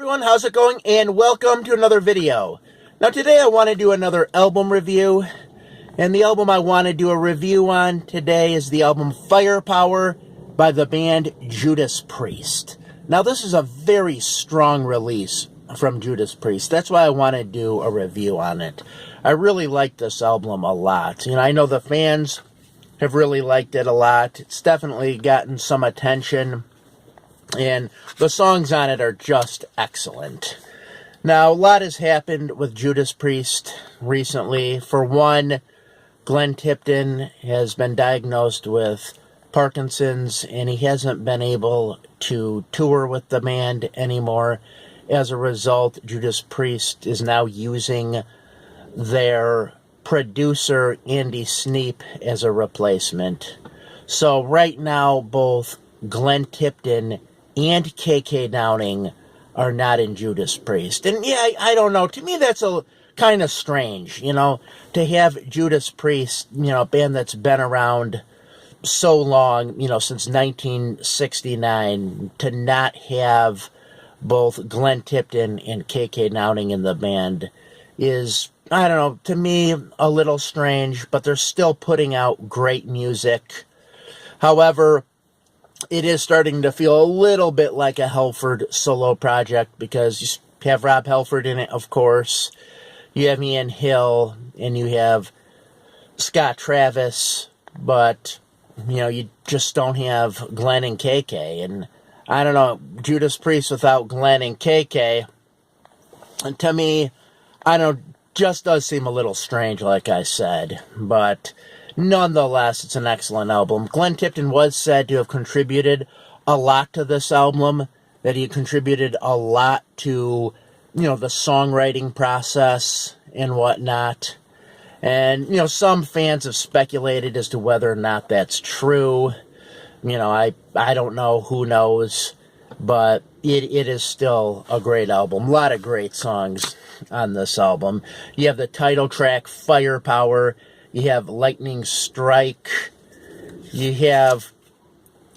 everyone, how's it going? And welcome to another video. Now today I want to do another album review, and the album I want to do a review on today is the album Firepower by the band Judas Priest. Now this is a very strong release from Judas Priest. That's why I want to do a review on it. I really like this album a lot. I know the fans have really liked it a lot. It's definitely gotten some attention, and the songs on it are just excellent. Now, a lot has happened with Judas Priest recently. For one, Glenn Tipton has been diagnosed with Parkinson's, and he hasn't been able to tour with the band anymore. As a result, Judas Priest is now using their producer, Andy Sneap, as a replacement. So right now, both Glenn Tipton and KK Downing are not in Judas Priest. And yeah, I don't know. To me, that's a kind of strange, to have Judas Priest, a band that's been around so long, since 1969, to not have both Glenn Tipton and KK Downing in the band is, I don't know, to me, a little strange, but they're still putting out great music. However, it is starting to feel a little bit like a Halford solo project, because you have Rob Halford in it, of course. You have Ian Hill, and you have Scott Travis, but, you just don't have Glenn and KK. And I don't know, Judas Priest without Glenn and KK, and to me, I don't know, just does seem a little strange, like I said, but nonetheless, it's an excellent album. Glenn Tipton was said to have contributed a lot to this album, that he contributed a lot to, the songwriting process and whatnot. And, some fans have speculated as to whether or not that's true. I don't know, who knows, but it is still a great album. A lot of great songs on this album. You have the title track, Firepower. You have Lightning Strike. You have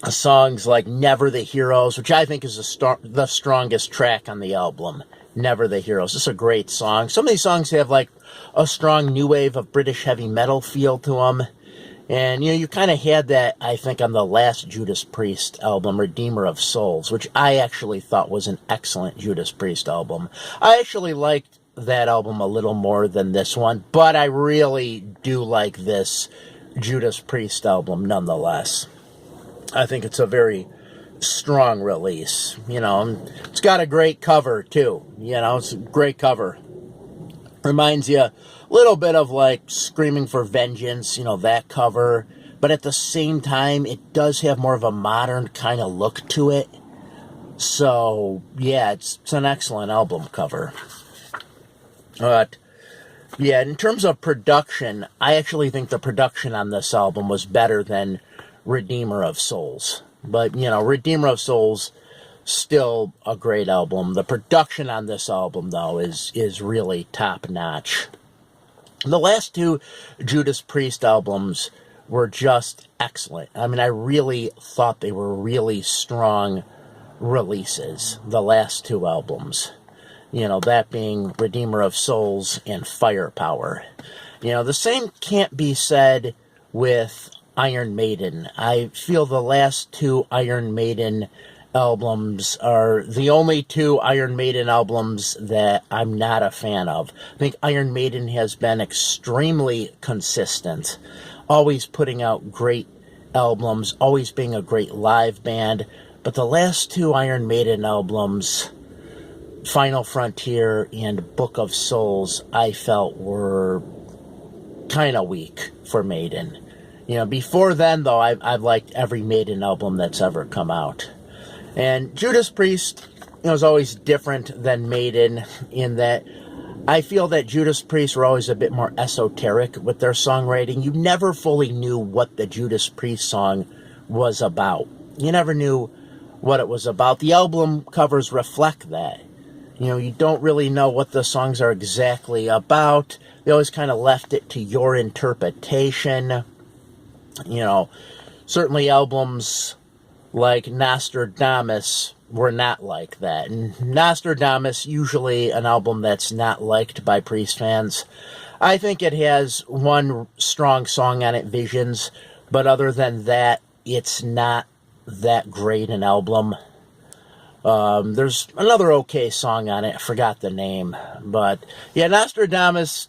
songs like Never the Heroes, which I think is the strongest track on the album. Never the Heroes. It's a great song. Some of these songs have like a strong new wave of British heavy metal feel to them. And, you kind of had that, I think, on the last Judas Priest album, Redeemer of Souls, which I actually thought was an excellent Judas Priest album. I actually liked that album a little more than this one, but I really do like this Judas Priest album nonetheless. I think it's a very strong release, and it's got a great cover too, it's a great cover. Reminds you a little bit of like Screaming for Vengeance, that cover, but at the same time, it does have more of a modern kind of look to it. So yeah, it's an excellent album cover. But yeah, in terms of production, I actually think the production on this album was better than Redeemer of Souls. But, Redeemer of Souls, still a great album. The production on this album, though, is really top-notch. The last two Judas Priest albums were just excellent. I mean, I really thought they were really strong releases, the last two albums. That being Redeemer of Souls and Firepower. The same can't be said with Iron Maiden. I feel the last two Iron Maiden albums are the only two Iron Maiden albums that I'm not a fan of. I think Iron Maiden has been extremely consistent, always putting out great albums, always being a great live band. But the last two Iron Maiden albums, Final Frontier and Book of Souls, I felt were kind of weak for Maiden. Before then, though, I've liked every Maiden album that's ever come out. And Judas Priest, is always different than Maiden in that I feel that Judas Priest were always a bit more esoteric with their songwriting. You never fully knew what the Judas Priest song was about. You never knew what it was about. The album covers reflect that. You don't really know what the songs are exactly about. They always kind of left it to your interpretation. Certainly albums like Nostradamus were not like that. And Nostradamus, usually an album that's not liked by Priest fans. I think it has one strong song on it, Visions, but other than that, it's not that great an album. There's another okay song on it, I forgot the name, but yeah, Nostradamus,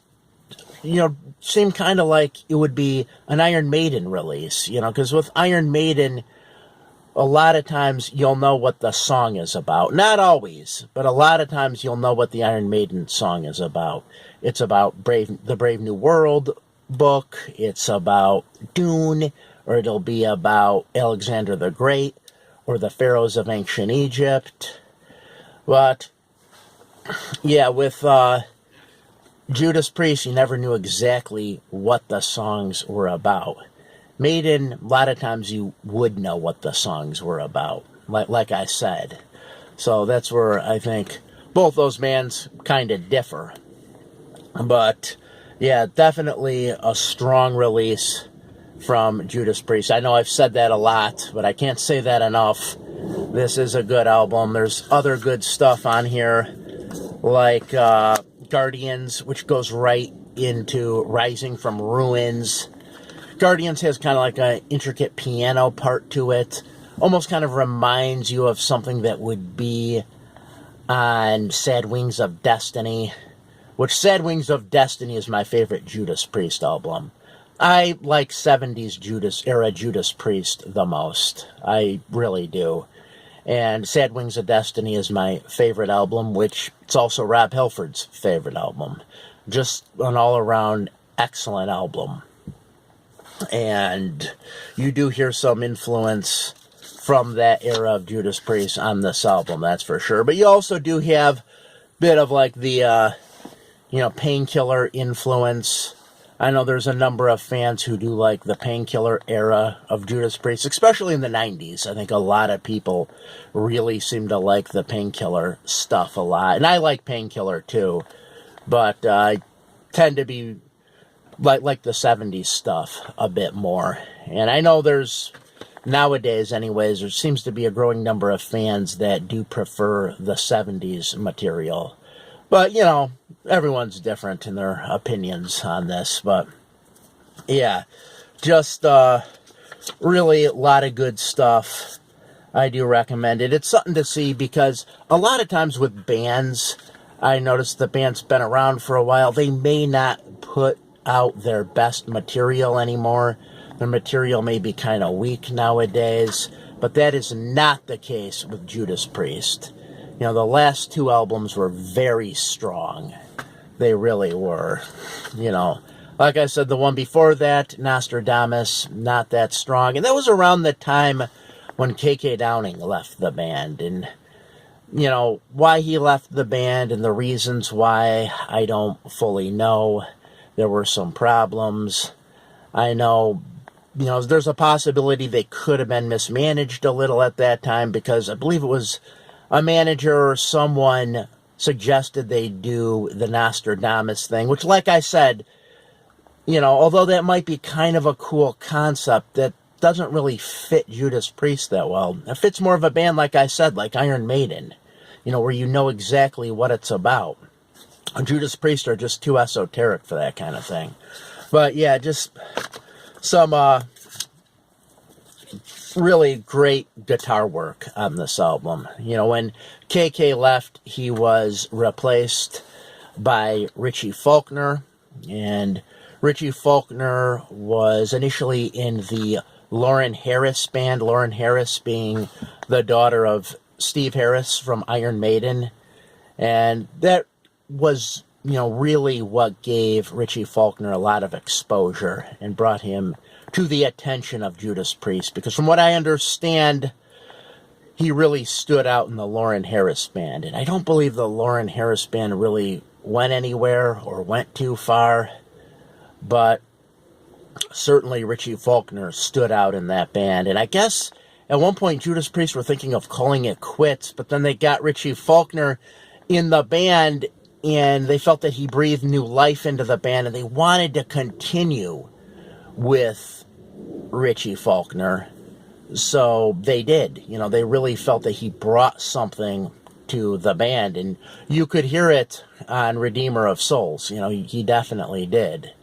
seemed kind of like it would be an Iron Maiden release, because with Iron Maiden, a lot of times you'll know what the song is about. Not always, but a lot of times you'll know what the Iron Maiden song is about. It's about the Brave New World book. It's about Dune, or it'll be about Alexander the Great, or the pharaohs of ancient Egypt. But, yeah, with Judas Priest, you never knew exactly what the songs were about. Maiden, a lot of times you would know what the songs were about, like I said. So that's where I think both those bands kind of differ. But, yeah, definitely a strong release from Judas Priest. I know I've said that a lot, but I can't say that enough. This is a good album. There's other good stuff on here, like Guardians, which goes right into Rising from Ruins. Guardians has kind of like an intricate piano part to it. Almost kind of reminds you of something that would be on Sad Wings of Destiny, which Sad Wings of Destiny is my favorite Judas Priest album. I like 70s era Judas Priest the most. I really do. And Sad Wings of Destiny is my favorite album, which it's also Rob Halford's favorite album. Just an all-around excellent album. And you do hear some influence from that era of Judas Priest on this album, that's for sure. But you also do have a bit of like the, Painkiller influence. I know there's a number of fans who do like the Painkiller era of Judas Priest, especially in the 90s. I think a lot of people really seem to like the Painkiller stuff a lot. And I like Painkiller too, but I tend to be like the 70s stuff a bit more. And I know there's, nowadays anyways, there seems to be a growing number of fans that do prefer the 70s material. But, everyone's different in their opinions on this. But, yeah, just really a lot of good stuff. I do recommend it. It's something to see because a lot of times with bands, I noticed the band's been around for a while. They may not put out their best material anymore. Their material may be kind of weak nowadays, but that is not the case with Judas Priest. The last two albums were very strong. They really were. Like I said, the one before that, Nostradamus, not that strong. And that was around the time when K.K. Downing left the band. And, why he left the band and the reasons why, I don't fully know. There were some problems. I know, there's a possibility they could have been mismanaged a little at that time because I believe it was a manager or someone suggested they do the Nostradamus thing, which, like I said, although that might be kind of a cool concept, that doesn't really fit Judas Priest that well. It fits more of a band, like I said, like Iron Maiden, where you know exactly what it's about. Judas Priest are just too esoteric for that kind of thing. But yeah, just some really great guitar work on this album. When KK left, he was replaced by Richie Faulkner. And Richie Faulkner was initially in the Lauren Harris band. Lauren Harris being the daughter of Steve Harris from Iron Maiden. And that was, really what gave Richie Faulkner a lot of exposure and brought him to the attention of Judas Priest. Because from what I understand, he really stood out in the Lauren Harris band. And I don't believe the Lauren Harris band really went anywhere or went too far. But certainly Richie Faulkner stood out in that band. And I guess at one point Judas Priest were thinking of calling it quits. But then they got Richie Faulkner in the band, and they felt that he breathed new life into the band, and they wanted to continue with Richie Faulkner. So they did. You know, they really felt that he brought something to the band, and you could hear it on Redeemer of Souls. You know, he definitely did.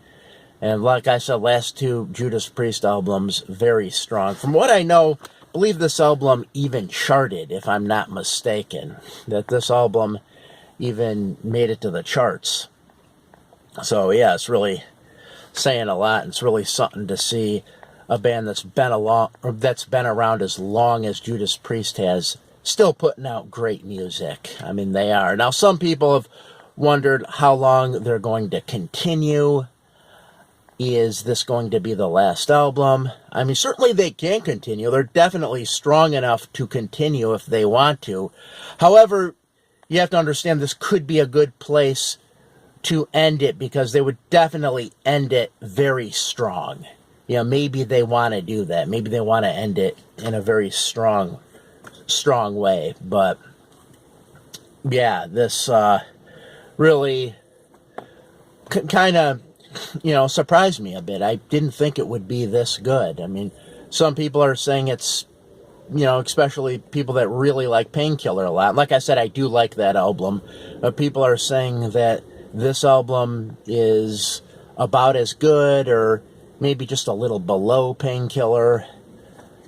And like I said, last two Judas Priest albums, very strong. From what I know, I believe this album even charted, if I'm not mistaken. That this album even made it to the charts. So yeah, it's really saying a lot, and it's really something to see a band that's been around as long as Judas Priest has, still putting out great music. I mean, they are. Now, some people have wondered how long they're going to continue. Is this going to be the last album? I mean, certainly they can continue. They're definitely strong enough to continue if they want to. However, you have to understand this could be a good place to end it, because they would definitely end it very strong. You know, maybe they want to do that. Maybe they want to end it in a very strong way. But yeah, this really kind of, you know, surprised me a bit. I didn't think it would be this good. I mean, some people are saying it's, you know, especially people that really like Painkiller a lot. Like I said, I do like that album. But people are saying that this album is about as good, or maybe just a little below Painkiller,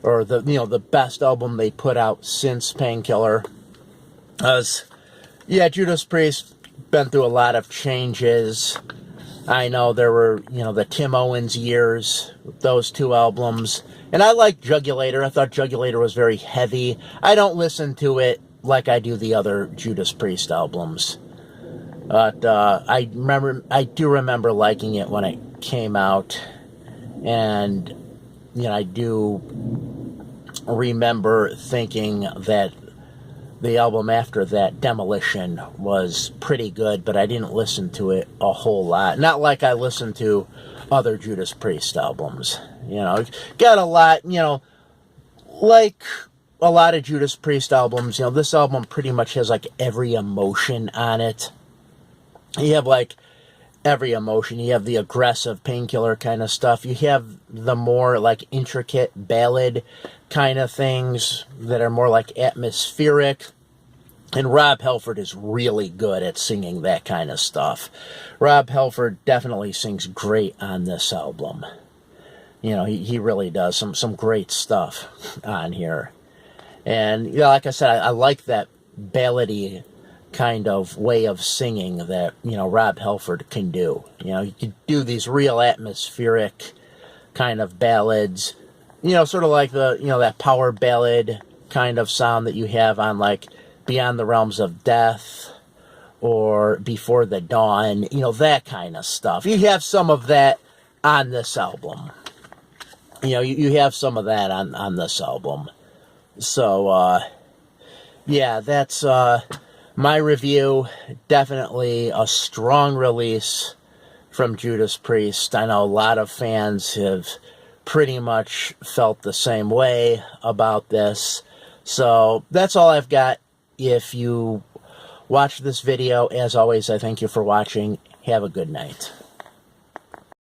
or the, you know, the best album they put out since Painkiller. Yeah, Judas Priest been through a lot of changes. I know there were, you know, the Tim Owens years, those two albums. And I like Jugulator. I thought Jugulator was very heavy. I don't listen to it like I do the other Judas Priest albums. But I do remember liking it when it came out. And, you know, I do remember thinking that the album after that, Demolition, was pretty good, but I didn't listen to it a whole lot. Not like I listened to other Judas Priest albums. You know, got a lot, you know, like a lot of Judas Priest albums, you know, this album pretty much has like every emotion on it. You have like every emotion. You have the aggressive Painkiller kind of stuff. You have the more like intricate ballad kind of things that are more like atmospheric. And Rob Halford is really good at singing that kind of stuff. Rob Halford definitely sings great on this album. You know, he really does some great stuff on here. And, you know, like I said, I like that ballady kind of way of singing that, you know, Rob Halford can do. You know, he can do these real atmospheric kind of ballads, you know, sort of like the, you know, that power ballad kind of sound that you have on like Beyond the Realms of Death or Before the Dawn, you know, that kind of stuff. You have some of that on this album. You know, you have some of that on this album. So, yeah, that's my review. Definitely a strong release from Judas Priest. I know a lot of fans have pretty much felt the same way about this. So that's all I've got. If you watch this video, as always, I thank you for watching. Have a good night.